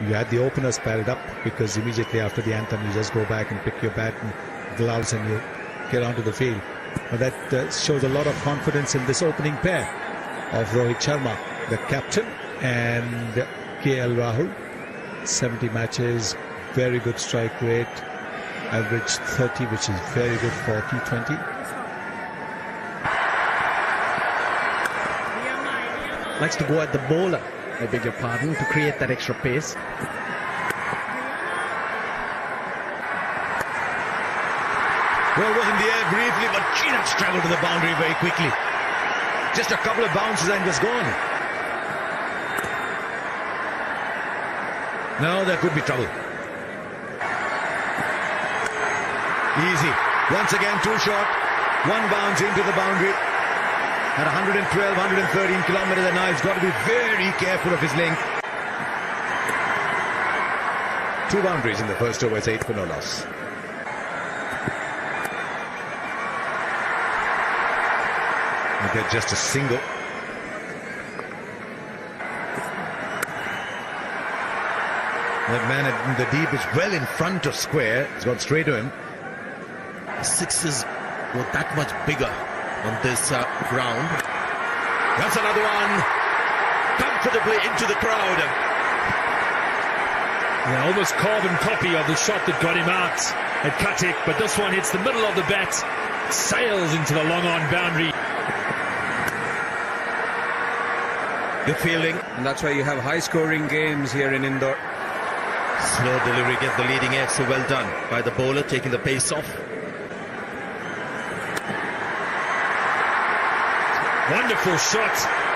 You had the openers padded up, because immediately after the anthem you just go back and pick your bat and gloves and you get onto the field. But that shows a lot of confidence in this opening pair of Rohit Sharma, the captain, and KL Rahul. 70 matches, very good strike rate, average 30, which is very good for T20. Likes to go at the bowler, I beg your pardon, to create that extra pace. Well, was in the air briefly, but that's travelled to the boundary very quickly. Just a couple of bounces and was gone. Now there could be trouble. Easy. Once again, too short. One bounce into the boundary. At 112, 113 kilometers an hour, he's got to be very careful of his length. 2 boundaries in the first over. It's 8 for no loss. You get just a single. That man in the deep is well in front of square. He's gone straight to him. The sixes were that much bigger on this ground. That's another one. Comfortably into the crowd. Yeah, almost carbon copy of the shot that got him out at Katik, but this one hits the middle of the bat, sails into the long-on boundary. Good fielding. And that's why you have high-scoring games here in Indore. Slow delivery, get the leading edge, so well done by the bowler, taking the pace off. Wonderful shot.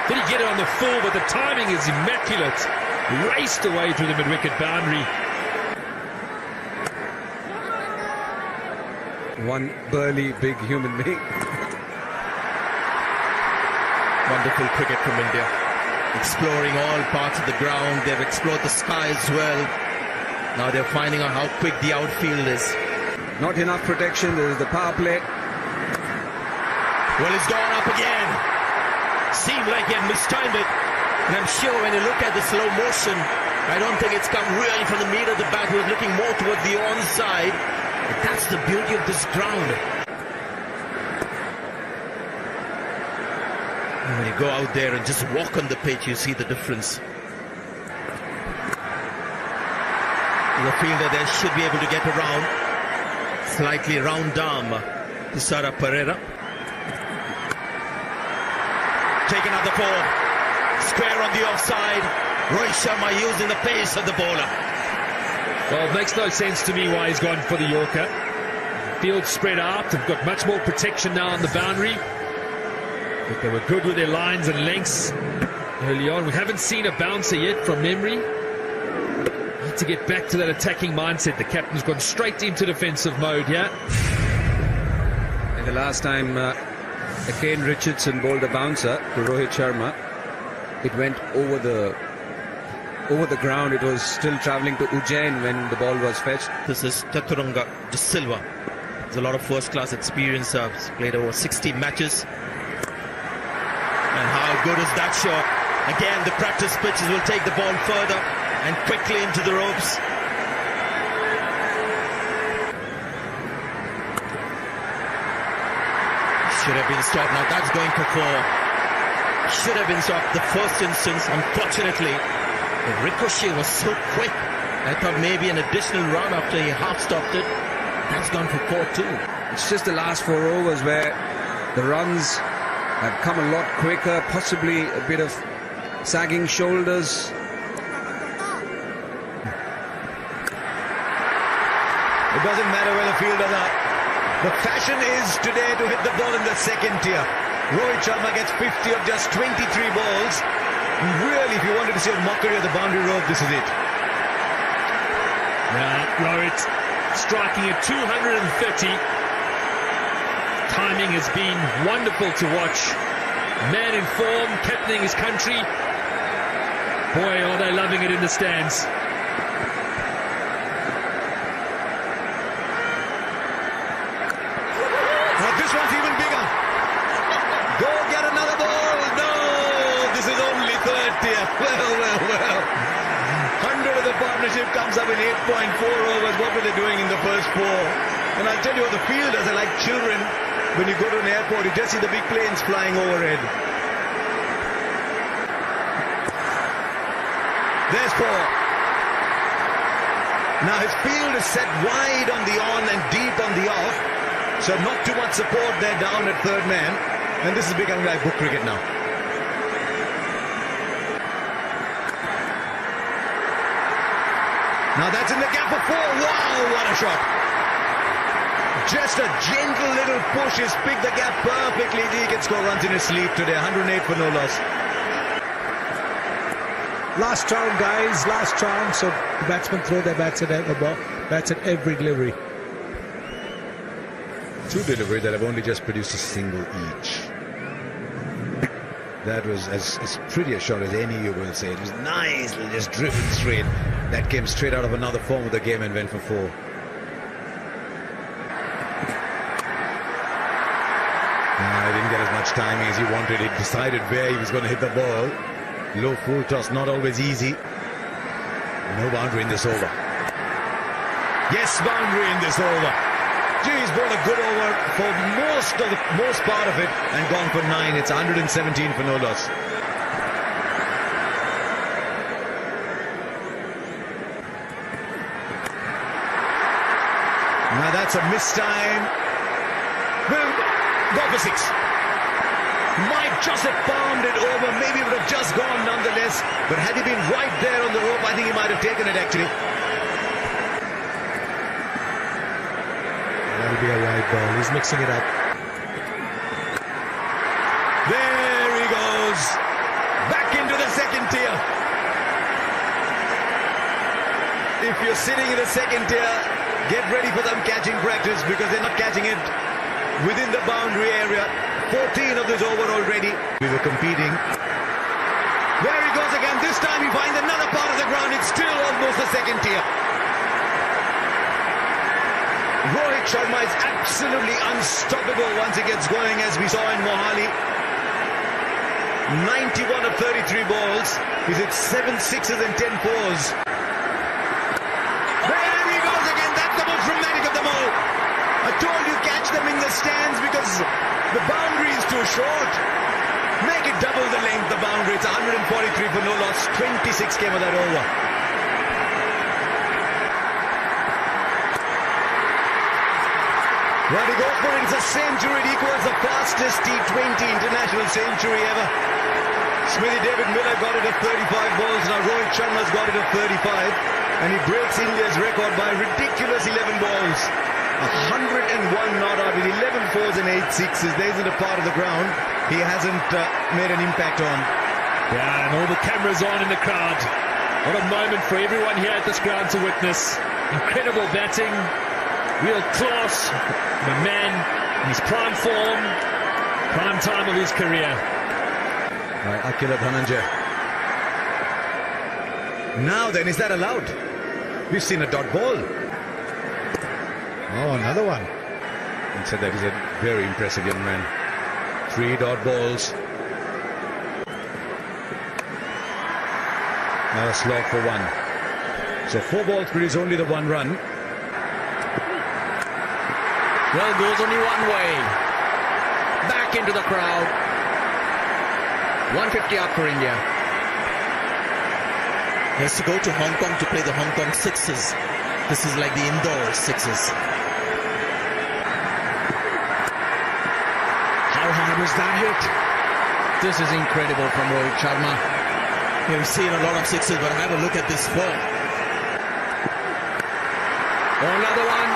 Did he get it on the full, but the timing is immaculate. Raced away through the mid-wicket boundary. One burly, big human being. Wonderful cricket from India. Exploring all parts of the ground. They've explored the sky as well. Now they're finding out how quick the outfield is. Not enough protection. There is the power play. Well, it's gone up again. Seemed like he had mistimed it. And I'm sure when you look at the slow motion, I don't think it's come really from the meat of the bat. He was looking more towards the onside. But that's the beauty of this ground. And when you go out there and just walk on the pitch, you see the difference. The fielder there should be able to get around. Slightly round arm to Sara Pereira. Take another ball. Square on the offside. Rohit Sharma using the pace of the bowler. Well, it makes no sense to me why he's gone for the Yorker. Field spread out. They've got much more protection now on the boundary. But they were good with their lines and lengths early on. We haven't seen a bouncer yet from memory. Need to get back to that attacking mindset. The captain's gone straight into defensive mode here. And the last time Kane Richardson bowled a bouncer to Rohit Sharma, it went over the ground. It was still travelling to Ujjain when the ball was fetched. This is Chaturanga De Silva. There's a lot of first-class experience. He's played over 60 matches. And how good is that shot? Again, the practice pitches will take the ball further and quickly into the ropes. Should have been stopped. Now that's going for 4. Should have been stopped the first instance. Unfortunately, the ricochet was so quick. I thought maybe an additional run after he half stopped it. That's gone for 4 too. It's just the last 4 overs where the runs have come a lot quicker, possibly a bit of sagging shoulders. It doesn't matter where the fielders are. The fashion is today to hit the ball in the second tier. Rohit Sharma gets 50 of just 23 balls. Really, if you wanted to see a mockery of the boundary rope, this is it. Now, Rohit striking at 230. Timing has been wonderful to watch. Man in form, captaining his country. Boy, are they loving it in the stands. This one's even bigger. Go get another ball. No, this is only third tier. Well. 100 of the partnership. partnership comes up in 8.4 overs. What were they doing in the first 4? And I'll tell you what, the fielders are like children. When you go to an airport, you just see the big planes flying overhead. There's 4. Now his field is set wide on the on and deep on the off. So not too much support there down at third man. And this is becoming like book cricket now. Now that's in the gap for 4. Wow, what a shot. Just a gentle little push. He's picked the gap perfectly. He can score runs in his sleep today. 108 for no loss. Last round, guys, last round. So the batsmen throw their bats at every delivery. 2 deliveries that have only just produced a single each. That was as pretty a shot as any you will say. It was nicely just driven straight. That came straight out of another form of the game and went for 4. He didn't get as much timing as he wanted. He decided where he was going to hit the ball. Low full toss, not always easy. No boundary in this over. Yes, boundary in this over. Gee, he's bowled a good over for most part of it and gone for 9. It's 117 for no loss. Now that's a missed time. Will go for 6. Might just have palmed it over. Maybe it would have just gone nonetheless. But had he been right there on the rope, I think he might have taken it actually. That'll be a wide ball. He's mixing it up. There he goes. Back into the second tier. If you're sitting in the second tier, get ready for some catching practice because they're not catching it within the boundary area. 14 of this over already. We were competing. There he goes again. This time he finds another part of the ground. It's still almost the second tier. Rohit Sharma is absolutely unstoppable once he gets going, as we saw in Mohali. 91 of 33 balls. He's hit 7 sixes and 10 fours. There he goes again. That's the most dramatic of them all. I told you catch them in the stands because the boundary is too short. Make it double the length, the boundary. It's 143 for no loss. 26 came of that over. Well, he goes for it. It's a century. It equals the fastest T20 international century ever. Smithy David Miller got it at 35 balls. Now Rohit Sharma's got it at 35. And he breaks India's record by a ridiculous 11 balls. 101 not out with 11 fours and 8 sixes. There isn't a part of the ground he hasn't made an impact on. Yeah, and all the cameras on in the crowd. What a moment for everyone here at this ground to witness. Incredible batting, real class. The man in his prime form, prime time of his career. Right, Akila Dhananjay. Now then, is that allowed? We've seen a dot ball. Oh, another one. And so that is a very impressive young man. 3 dot balls. Now a slog for 1. So 4 balls produce only the 1 run. Well, goes only one way. Back into the crowd. 150 up for India. He has to go to Hong Kong to play the Hong Kong Sixes. This is like the indoor Sixes. How hard was that hit? This is incredible from Rohit Sharma. We've seen a lot of sixes, but have a look at this ball. Oh, another one.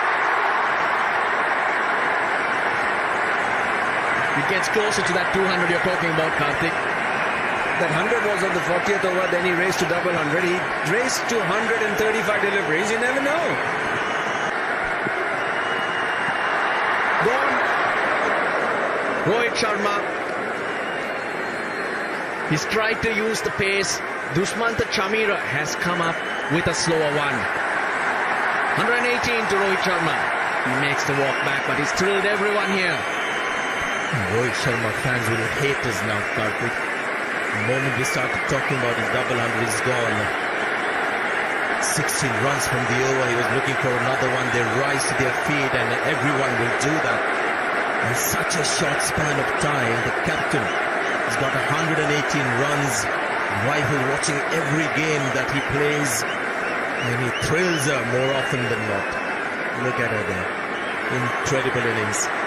He gets closer to that 200 you're talking about, Karthik. That 100 was on the 40th over, then he raced to double 100. He raced to 135 deliveries. You never know. Gone. Rohit Sharma. He's tried to use the pace. Dushmantha Chamira has come up with a slower one. 118 to Rohit Sharma. He makes the walk back, but he's thrilled everyone here. Rohit Sharma fans will hate us now, Karthik. The moment we started talking about his double 100 is gone. 16 runs from the over. He was looking for another one. They rise to their feet, and everyone will do that in such a short span of time. The captain has got 118 runs. Rifle watching every game that he plays, and he thrills her more often than not. Look at her there. Incredible innings.